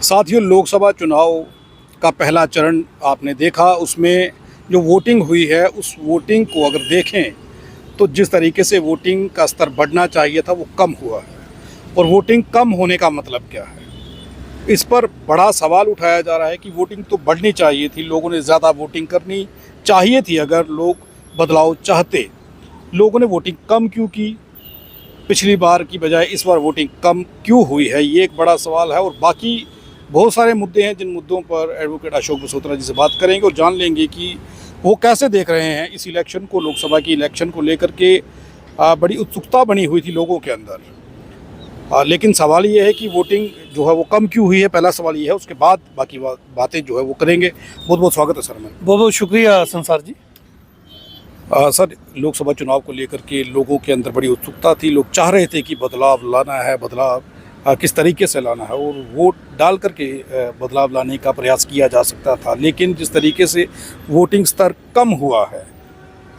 साथियों, लोकसभा चुनाव का पहला चरण आपने देखा। उसमें जो वोटिंग हुई है, उस वोटिंग को अगर देखें तो जिस तरीके से वोटिंग का स्तर बढ़ना चाहिए था वो कम हुआ है। और वोटिंग कम होने का मतलब क्या है, इस पर बड़ा सवाल उठाया जा रहा है कि वोटिंग तो बढ़नी चाहिए थी, लोगों ने ज़्यादा वोटिंग करनी चाहिए थी। अगर लोग बदलाव चाहते, लोगों ने वोटिंग कम क्यों की? पिछली बार की बजाय इस बार वोटिंग कम क्यों हुई है, ये एक बड़ा सवाल है। और बाकी बहुत सारे मुद्दे हैं जिन मुद्दों पर एडवोकेट अशोक बसोत्रा जी से बात करेंगे और जान लेंगे कि वो कैसे देख रहे हैं इस इलेक्शन को। लोकसभा की इलेक्शन को लेकर के बड़ी उत्सुकता बनी हुई थी लोगों के अंदर, लेकिन सवाल ये है कि वोटिंग जो है वो कम क्यों हुई है। पहला सवाल ये है, उसके बाद बाकी बातें जो है वो करेंगे। बहुत बहुत स्वागत है सर। मैं बहुत बहुत शुक्रिया संसार जी। सर, लोकसभा चुनाव को लेकर के लोगों के अंदर बड़ी उत्सुकता थी। लोग चाह रहे थे कि बदलाव लाना है, बदलाव किस तरीके से लाना है और वोट डाल करके बदलाव लाने का प्रयास किया जा सकता था। लेकिन जिस तरीके से वोटिंग स्तर कम हुआ है,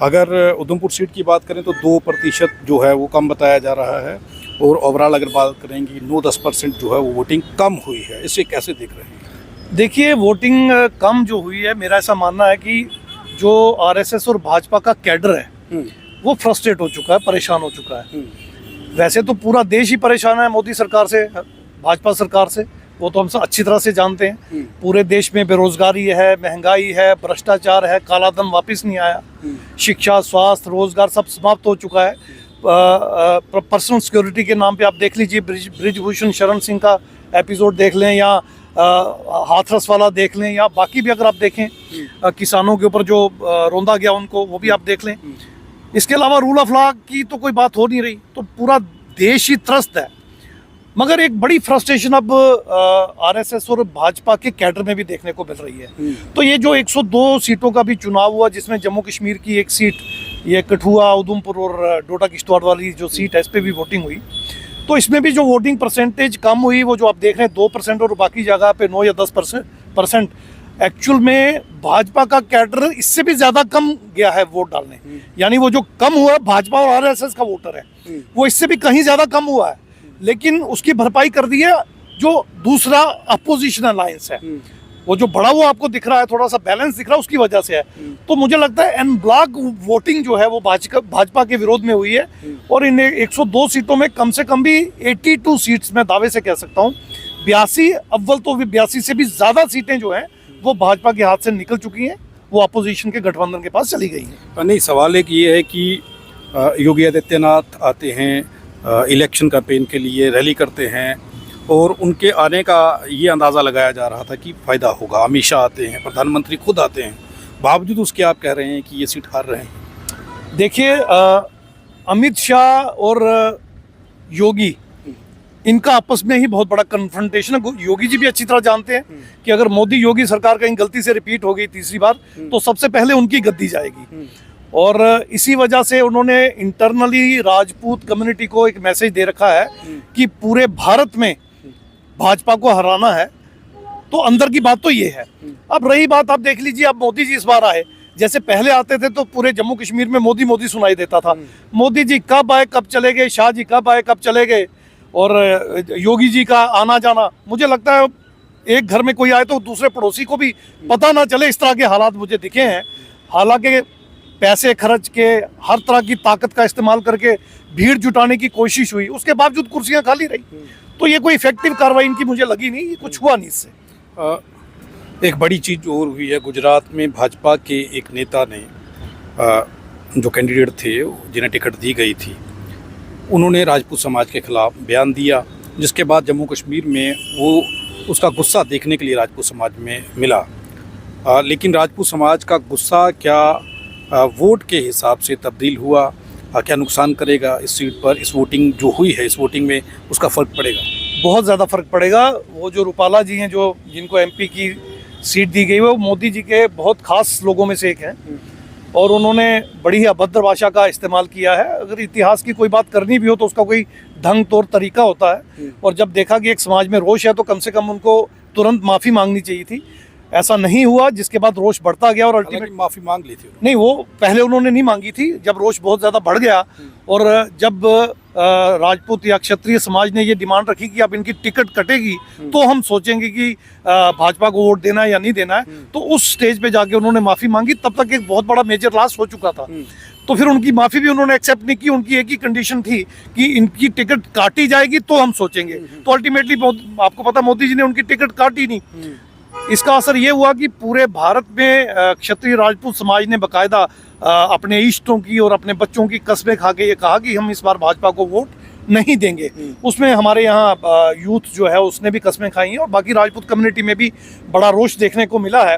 अगर उधमपुर सीट की बात करें तो 2% जो है वो कम बताया जा रहा है। और ओवरऑल अगर बात करेंगे 9-10% जो है वो वोटिंग कम हुई है। इसे कैसे देख रहे हैं? देखिए, वोटिंग कम जो हुई है, मेरा ऐसा मानना है कि जो आरएसएस और भाजपा का कैडर है वो फ्रस्ट्रेट हो चुका है, परेशान हो चुका है। वैसे तो पूरा देश ही परेशान है मोदी सरकार से, भाजपा सरकार से, वो तो हम सब अच्छी तरह से जानते हैं। पूरे देश में बेरोजगारी है, महंगाई है, भ्रष्टाचार है, काला धन वापस नहीं आया, शिक्षा, स्वास्थ्य, रोजगार सब समाप्त हो चुका है। पर्सनल सिक्योरिटी के नाम पे आप देख लीजिए, ब्रिजभूषण शरण सिंह का एपिसोड देख लें या हाथरस वाला देख लें, या बाकी भी अगर आप देखें किसानों के ऊपर जो रौंदा गया उनको, वो भी आप देख लें। इसके अलावा रूल ऑफ लॉ की तो कोई बात हो नहीं रही। तो पूरा देश ही त्रस्त है। मगर एक बड़ी फ्रस्ट्रेशन अब आरएसएस और भाजपा के कैडर में भी देखने को मिल रही है। तो ये जो 102 सीटों का भी चुनाव हुआ, जिसमें जम्मू कश्मीर की एक सीट, ये कठुआ, उधमपुर और डोडा किश्तवाड़ वाली जो सीट है, इस पर भी वोटिंग हुई। तो इसमें भी जो वोटिंग परसेंटेज कम हुई, वो जो आप देख रहे हैं 2%, और बाकी जगह पे 9 या 10%। एक्चुअल में भाजपा का कैडर इससे भी ज्यादा कम गया है वोट डालने। यानी वो जो कम हुआ है भाजपा और आरएसएस का वोटर है, वो इससे भी कहीं ज्यादा कम हुआ है। लेकिन उसकी भरपाई कर दी है जो दूसरा अपोजिशन अलायंस है, वो जो बड़ा वो आपको दिख रहा है, थोड़ा सा बैलेंस दिख रहा है, उसकी वजह से है। तो मुझे लगता है एन ब्लॉक वोटिंग जो है वो भाजपा के विरोध में हुई है। और इन 102 सीटों में कम से कम भी 82 सीट्स में दावे से कह सकता हूँ, 82 अव्वल तो 82 से भी ज्यादा सीटें जो हैं वो भाजपा के हाथ से निकल चुकी हैं, वो अपोजिशन के गठबंधन के पास चली गई हैं। नहीं, सवाल एक ये है कि योगी आदित्यनाथ आते हैं इलेक्शन कैंपेन के लिए, रैली करते हैं, और उनके आने का ये अंदाज़ा लगाया जा रहा था कि फ़ायदा होगा। अमित शाह आते हैं, प्रधानमंत्री खुद आते हैं, बावजूद उसके आप कह रहे हैं कि ये सीट हार रहे हैं। देखिए, अमित शाह और योगी, इनका आपस में ही बहुत बड़ा कन्फ्रंटेशन है। योगी जी भी अच्छी तरह जानते हैं कि अगर मोदी योगी सरकार कहीं गलती से रिपीट हो गई तीसरी बार, तो सबसे पहले उनकी गद्दी जाएगी। और इसी वजह से उन्होंने इंटरनली राजपूत कम्युनिटी को एक मैसेज दे रखा है कि पूरे भारत में भाजपा को हराना है। तो अंदर की बात तो ये है। अब रही बात, आप देख लीजिए, अब मोदी जी इस बार आए, जैसे पहले आते थे तो पूरे जम्मू कश्मीर में मोदी मोदी सुनाई देता था। मोदी जी कब आए कब चले गए, शाह जी कब आए कब चले गए, और योगी जी का आना जाना, मुझे लगता है एक घर में कोई आए तो दूसरे पड़ोसी को भी पता ना चले, इस तरह के हालात मुझे दिखे हैं। हालांकि पैसे खर्च के, हर तरह की ताकत का इस्तेमाल करके भीड़ जुटाने की कोशिश हुई, उसके बावजूद कुर्सियां खाली रही। तो ये कोई इफेक्टिव कार्रवाई इनकी मुझे लगी नहीं, कुछ हुआ नहीं इससे। एक बड़ी चीज़ और हुई है, गुजरात में भाजपा के एक नेता ने, जो कैंडिडेट थे जिन्हें टिकट दी गई थी, उन्होंने राजपूत समाज के खिलाफ बयान दिया, जिसके बाद जम्मू कश्मीर में वो उसका गुस्सा देखने के लिए राजपूत समाज में मिला। लेकिन राजपूत समाज का गुस्सा क्या वोट के हिसाब से तब्दील हुआ? क्या नुकसान करेगा इस सीट पर? इस वोटिंग जो हुई है, इस वोटिंग में उसका फ़र्क पड़ेगा? बहुत ज़्यादा फर्क पड़ेगा। वो जो रूपाला जी हैं, जो जिनको एमपी की सीट दी गई, वो मोदी जी के बहुत खास लोगों में से एक हैं, और उन्होंने बड़ी ही अभद्र भाषा का इस्तेमाल किया है। अगर इतिहास की कोई बात करनी भी हो तो उसका कोई ढंग तौर तरीका होता है, और जब देखा कि एक समाज में रोष है तो कम से कम उनको तुरंत माफ़ी मांगनी चाहिए थी। ऐसा नहीं हुआ, जिसके बाद रोष बढ़ता गया और अल्टीमेट माफ़ी मांग ली थी। नहीं, वो पहले उन्होंने नहीं मांगी थी। जब रोष बहुत ज़्यादा बढ़ गया और जब राजपूत या क्षत्रिय समाज ने ये डिमांड रखी कि अब इनकी टिकट कटेगी तो हम सोचेंगे कि भाजपा को वोट देना है या नहीं देना है, तो उस स्टेज पे जाके उन्होंने माफ़ी मांगी। तब तक एक बहुत बड़ा मेजर लॉस हो चुका था, तो फिर उनकी माफ़ी भी उन्होंने एक्सेप्ट नहीं की। उनकी एक ही कंडीशन थी कि इनकी टिकट काटी जाएगी तो हम सोचेंगे। तो अल्टीमेटली आपको पता, मोदी जी ने उनकी टिकट काटी नहीं। इसका असर ये हुआ कि पूरे भारत में क्षत्रिय राजपूत समाज ने बाकायदा अपने इष्टों की और अपने बच्चों की कस्में खा के ये कहा कि हम इस बार भाजपा को वोट नहीं देंगे। उसमें हमारे यहाँ यूथ जो है उसने भी कस्में खाई हैं और बाकी राजपूत कम्युनिटी में भी बड़ा रोष देखने को मिला है।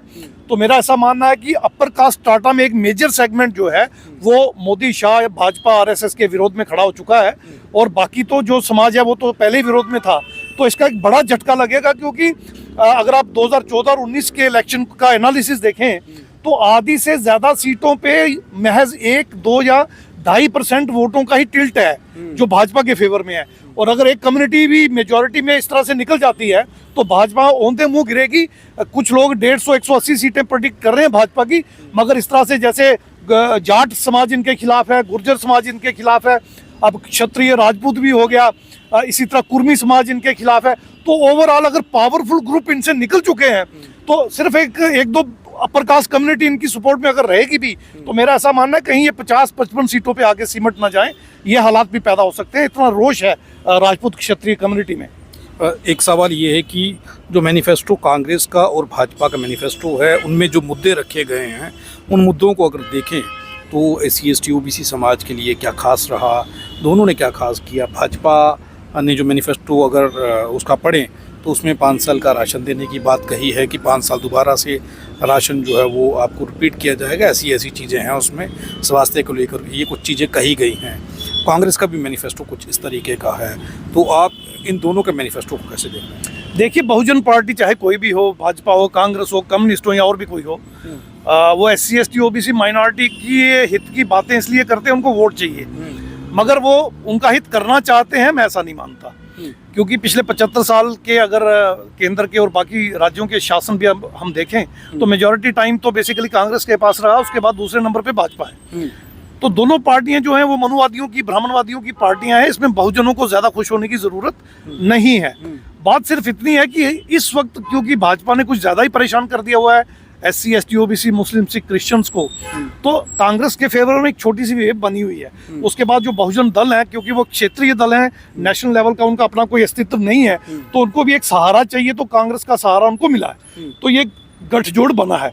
तो मेरा ऐसा मानना है कि अपर कास्ट टाटा में एक मेजर सेगमेंट जो है वो मोदी, शाह, भाजपा, आरएसएस के विरोध में खड़ा हो चुका है, और बाकी तो जो समाज है वो तो पहले ही विरोध में था। तो इसका एक बड़ा झटका लगेगा, क्योंकि अगर आप 2014 और 19 के इलेक्शन का एनालिसिस देखें तो आधी से ज़्यादा सीटों पे महज 1, 2 या 2.5% वोटों का ही टिल्ट है जो भाजपा के फेवर में है। और अगर एक कम्युनिटी भी मेजॉरिटी में इस तरह से निकल जाती है तो भाजपा औंधे मुंह गिरेगी। कुछ लोग 150-180 सीटें प्रेडिक्ट कर रहे हैं भाजपा की, मगर इस तरह से जैसे जाट समाज इनके खिलाफ है, गुर्जर समाज इनके खिलाफ है, अब क्षत्रिय राजपूत भी हो गया, इसी तरह कुर्मी समाज इनके खिलाफ है। तो ओवरऑल अगर पावरफुल ग्रुप इनसे निकल चुके हैं तो सिर्फ एक दो अपर कास्ट कम्युनिटी इनकी सपोर्ट में अगर रहेगी भी तो मेरा ऐसा मानना है कहीं ये 50-55 सीटों पे आगे सिमट ना जाए, ये हालात भी पैदा हो सकते हैं। इतना रोष है राजपूत क्षत्रिय कम्युनिटी में। एक सवाल ये है कि जो मैनिफेस्टो कांग्रेस का और भाजपा का मैनिफेस्टो है उनमें जो मुद्दे रखे गए हैं उन मुद्दों को अगर देखें तो SC ST OBC समाज के लिए क्या खास रहा, दोनों ने क्या खास किया। भाजपा ने जो मैनिफेस्टो अगर उसका पढ़ें तो उसमें 5 साल का राशन देने की बात कही है कि 5 साल दोबारा से राशन जो है वो आपको रिपीट किया जाएगा। ऐसी चीज़ें हैं उसमें, स्वास्थ्य को लेकर ये कुछ चीज़ें कही गई हैं। कांग्रेस का भी मैनिफेस्टो कुछ इस तरीके का है, तो आप इन दोनों के मैनिफेस्टो को कैसे देख रहे हैं? देखिए, बहुजन पार्टी चाहे कोई भी हो, भाजपा हो, कांग्रेस हो, कम्युनिस्ट हो या और भी कोई हो, वो SC ST OBC माइनॉरिटी की हित की बातें इसलिए करते हैं, उनको वोट चाहिए, मगर वो उनका हित करना चाहते हैं, मैं ऐसा नहीं मानता। क्योंकि पिछले 75 साल के अगर केंद्र के और बाकी राज्यों के शासन भी हम देखें तो मेजॉरिटी टाइम तो बेसिकली कांग्रेस के पास रहा, उसके बाद दूसरे नंबर पे भाजपा है। तो दोनों पार्टियां जो हैं वो मनुवादियों की, ब्राह्मणवादियों की पार्टियां हैं। इसमें बहुजनों को ज़्यादा खुश होने की ज़रूरत नहीं है। बात सिर्फ इतनी है कि इस वक्त क्योंकि भाजपा ने कुछ ज़्यादा ही परेशान कर दिया हुआ है SC ST OBC, मुस्लिम, सिख, क्रिश्चियंस को, तो कांग्रेस के फेवर में एक छोटी सी वेव बनी हुई है। उसके बाद जो बहुजन दल है, क्योंकि वो क्षेत्रीय दल हैं, नेशनल लेवल का उनका अपना कोई अस्तित्व नहीं है, तो उनको भी एक सहारा चाहिए, तो कांग्रेस का सहारा उनको मिला है। तो ये गठजोड़ बना है।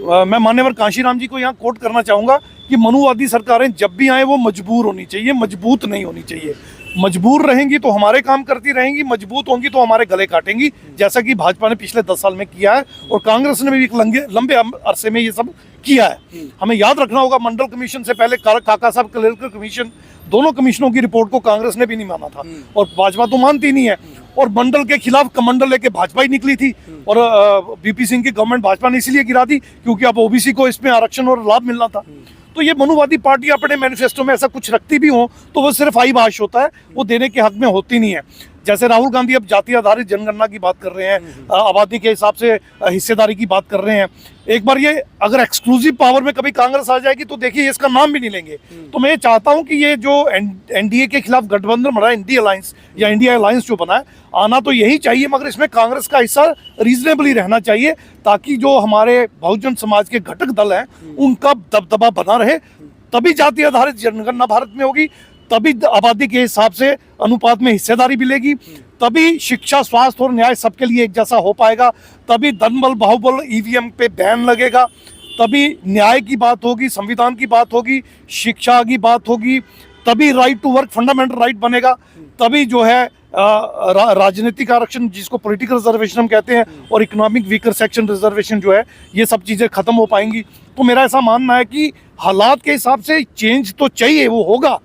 मैं मान्यवर कांशीराम जी को यहाँ कोट करना चाहूँगा कि मनुवादी सरकारें जब भी आए वो मजबूर होनी चाहिए, मजबूत नहीं होनी चाहिए। मजबूर रहेंगी तो हमारे काम करती रहेंगी, मजबूत होंगी तो हमारे गले काटेंगी, जैसा कि भाजपा ने पिछले 10 साल में किया है और कांग्रेस ने भी एक लंबे अरसे में ये सब किया है। हमें याद रखना होगा, मंडल कमीशन से पहले काका साहब कलेरकर कमीशन, दोनों कमीशनों की रिपोर्ट को कांग्रेस ने भी नहीं माना था और भाजपा तो मानती नहीं है। और मंडल के खिलाफ कमंडल लेके भाजपा ही निकली थी और VP सिंह की गवर्नमेंट भाजपा ने इसीलिए गिरा दी क्योंकि अब OBC को इसमें आरक्षण और लाभ मिलना था। तो ये मनुवादी पार्टी अपने मैनिफेस्टो में ऐसा कुछ रखती भी हो तो वो सिर्फ आई भाष होता है, वो देने के हक में होती नहीं है। जैसे राहुल गांधी अब जाति आधारित जनगणना की बात कर रहे हैं, आबादी के हिसाब से हिस्सेदारी की बात कर रहे हैं। एक बार ये अगर एक्सक्लूसिव पावर में कभी कांग्रेस आ जाएगी तो देखिए इसका नाम भी नहीं लेंगे। तो मैं ये चाहता हूं कि ये जो NDA के खिलाफ गठबंधन बना है, इंडिया अलायंस या इंडिया अलायंस जो बना है, आना तो यही चाहिए, मगर इसमें कांग्रेस का हिस्सा रीजनेबली रहना चाहिए ताकि जो हमारे बहुजन समाज के घटक दल हैं उनका दबदबा बना रहे। तभी जाति आधारित जनगणना भारत में होगी, तभी आबादी के हिसाब से अनुपात में हिस्सेदारी मिलेगी, तभी शिक्षा, स्वास्थ्य और न्याय सबके लिए एक जैसा हो पाएगा, तभी धनबल बाहुबल EVM पे बैन लगेगा, तभी न्याय की बात होगी, संविधान की बात होगी, शिक्षा की बात होगी, तभी right to work fundamental right बनेगा, तभी जो है राजनीतिक आरक्षण जिसको पॉलिटिकल रिजर्वेशन हम कहते हैं और इकोनॉमिक वीकर सेक्शन रिजर्वेशन जो है, ये सब चीज़ें खत्म हो पाएंगी। तो मेरा ऐसा मानना है कि हालात के हिसाब से चेंज तो चाहिए, वो होगा,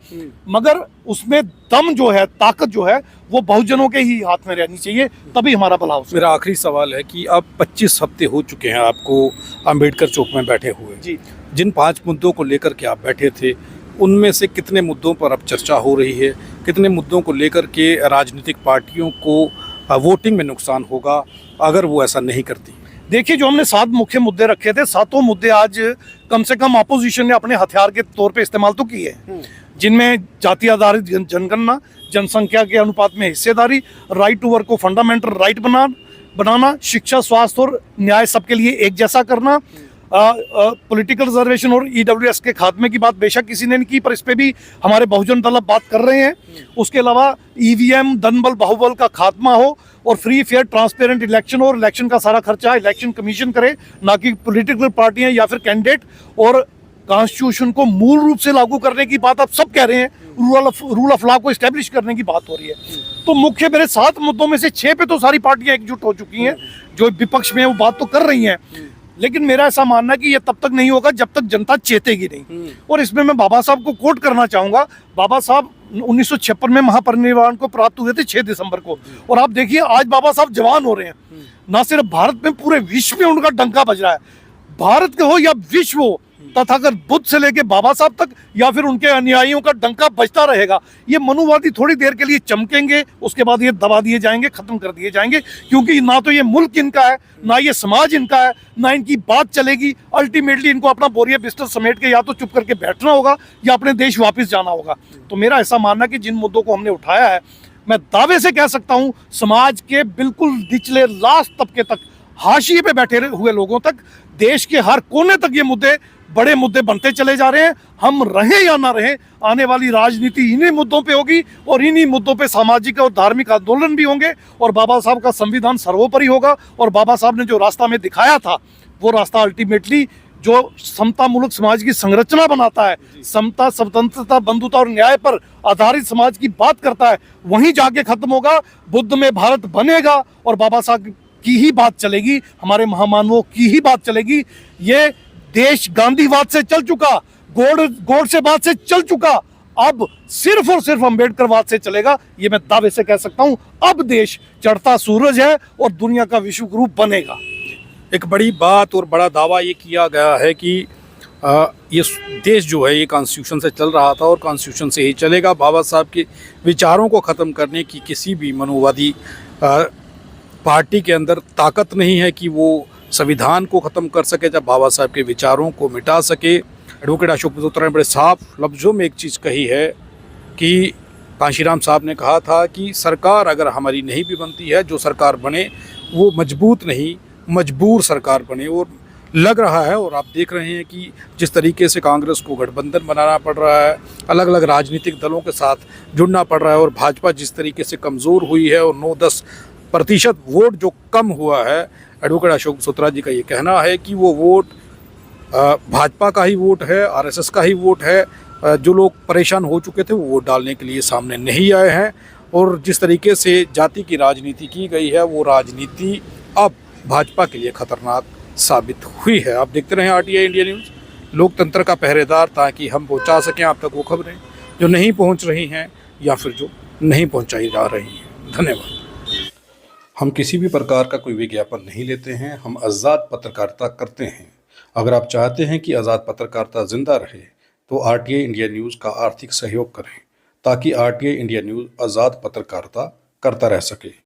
मगर उसमें दम जो है, ताकत जो है, वो बहुजनों के ही हाथ में रहनी चाहिए, तभी हमारा भला हो सकता है। मेरा आखिरी सवाल है कि अब 25 हफ्ते हो चुके हैं आपको अम्बेडकर चौक में बैठे हुए जी, जिन 5 मुद्दों को लेकर के आप बैठे थे उनमें से कितने मुद्दों पर अब चर्चा हो रही है, कितने मुद्दों को लेकर के राजनीतिक पार्टियों को वोटिंग में नुकसान होगा अगर वो ऐसा नहीं करती? देखिए, जो हमने 7 मुख्य मुद्दे रखे थे, 7 मुद्दे आज कम से कम अपोजिशन ने अपने हथियार के तौर पे इस्तेमाल तो किए हैं। जिनमें जाति आधारित जनगणना, जनसंख्या के अनुपात में हिस्सेदारी, राइट टू वर्क को फंडामेंटल राइट बनाना, शिक्षा, स्वास्थ्य और न्याय सबके लिए एक जैसा करना, पॉलिटिकल रिजर्वेशन और ईडब्ल्यूएस के खात्मे की बात बेशक किसी ने नहीं की, पर इस पे भी हमारे बहुजन दल बात कर रहे हैं। उसके अलावा ईवीएम, धनबल, बाहुबल का खात्मा हो और फ्री फेयर ट्रांसपेरेंट इलेक्शन हो, और इलेक्शन का सारा खर्चा इलेक्शन कमीशन करे, ना कि पॉलिटिकल पार्टियां या फिर कैंडिडेट। और कॉन्स्टिट्यूशन को मूल रूप से लागू करने की बात आप सब कह रहे हैं, रूल ऑफ लॉ को एस्टेब्लिश करने की बात हो रही है। तो मुख्य मेरे 7 मुद्दों में से 6 पे तो सारी पार्टियां एकजुट हो चुकी हैं, जो विपक्ष में वो बात तो कर रही हैं। लेकिन मेरा ऐसा मानना है कि ये तब तक नहीं होगा जब तक जनता चेतेगी नहीं। और इसमें मैं बाबा साहब को कोट करना चाहूंगा। बाबा साहब 1956 में महापरिनिर्वाण को प्राप्त हुए थे 6 दिसंबर को, और आप देखिए आज बाबा साहब जवान हो रहे हैं। ना सिर्फ भारत में, पूरे विश्व में उनका डंका बज रहा है। भारत के हो या विश्व हो, तथागत बुद्ध से लेके बाबा साहब तक या फिर उनके अनुयायियों का डंका बजता रहेगा। ये मनुवादी थोड़ी देर के लिए चमकेंगे, उसके बाद ये दबा दिए जाएंगे, खत्म कर दिए जाएंगे, क्योंकि ना तो ये मुल्क इनका है, ना ये समाज इनका है, ना इनकी बात चलेगी। अल्टीमेटली इनको अपना बोरिया बिस्तर समेट के या तो चुप करके बैठना होगा या अपने देश वापस जाना होगा। तो मेरा ऐसा मानना कि जिन मुद्दों को हमने उठाया है, मैं दावे से कह सकता हूं समाज के बिल्कुल निचले लास्ट तबके तक, हाशिए पे बैठे हुए लोगों तक, देश के हर कोने तक ये मुद्दे, बड़े मुद्दे बनते चले जा रहे हैं। हम रहें या ना रहें, आने वाली राजनीति इन्हीं मुद्दों पे होगी, और इन्हीं मुद्दों पे सामाजिक और धार्मिक आंदोलन भी होंगे, और बाबा साहब का संविधान सर्वोपरि होगा। और बाबा साहब ने जो रास्ता में दिखाया था, वो रास्ता अल्टीमेटली जो समता मूलक समाज की संरचना बनाता है, समता, स्वतंत्रता, बंधुता और न्याय पर आधारित समाज की बात करता है, वहीं जाके खत्म होगा। बुद्ध में भारत बनेगा और बाबा साहब की ही बात चलेगी, हमारे महामानवों की ही बात चलेगी। ये देश गांधीवाद से चल चुका, गोडसेवाद से चल चुका, अब सिर्फ और सिर्फ अम्बेडकरवाद से चलेगा। ये मैं दावे से कह सकता हूं। अब देश चढ़ता सूरज है और दुनिया का विश्व गुरु बनेगा। एक बड़ी बात और बड़ा दावा ये किया गया है कि ये देश जो है ये कॉन्स्टिट्यूशन से चल रहा था और कॉन्स्टिट्यूशन से ही चलेगा। बाबा साहब के विचारों को ख़त्म करने की किसी भी मनुवादी पार्टी के अंदर ताकत नहीं है कि वो संविधान को ख़त्म कर सके, जब बाबा साहब के विचारों को मिटा सके। एडवोकेट अशोक मल्होत्रा ने बड़े साफ लफ्ज़ों में एक चीज़ कही है कि कांशीराम साहब ने कहा था कि सरकार अगर हमारी नहीं भी बनती है, जो सरकार बने वो मजबूत नहीं मजबूर सरकार बने। और लग रहा है, और आप देख रहे हैं कि जिस तरीके से कांग्रेस को गठबंधन बनाना पड़ रहा है, अलग अलग राजनीतिक दलों के साथ जुड़ना पड़ रहा है, और भाजपा जिस तरीके से कमज़ोर हुई है और 9-10% वोट जो कम हुआ है, एडवोकेट अशोक मल्होत्रा जी का ये कहना है कि वो वोट भाजपा का ही वोट है, आरएसएस का ही वोट है। जो लोग परेशान हो चुके थे वो वोट डालने के लिए सामने नहीं आए हैं। और जिस तरीके से जाति की राजनीति की गई है, वो राजनीति अब भाजपा के लिए खतरनाक साबित हुई है। आप देखते रहें आरटीआई इंडिया न्यूज़, लोकतंत्र का पहरेदार, ताकि हम पहुंचा सकें आप तक वो खबरें जो नहीं पहुंच रही हैं या फिर जो नहीं पहुंचाई जा रही हैं। धन्यवाद। हम किसी भी प्रकार का कोई विज्ञापन नहीं लेते हैं, हम आज़ाद पत्रकारिता करते हैं। अगर आप चाहते हैं कि आज़ाद पत्रकारिता जिंदा रहे तो आरटीआई इंडिया न्यूज़ का आर्थिक सहयोग करें, ताकि आरटीआई इंडिया न्यूज़ आज़ाद पत्रकारिता करता रह सके।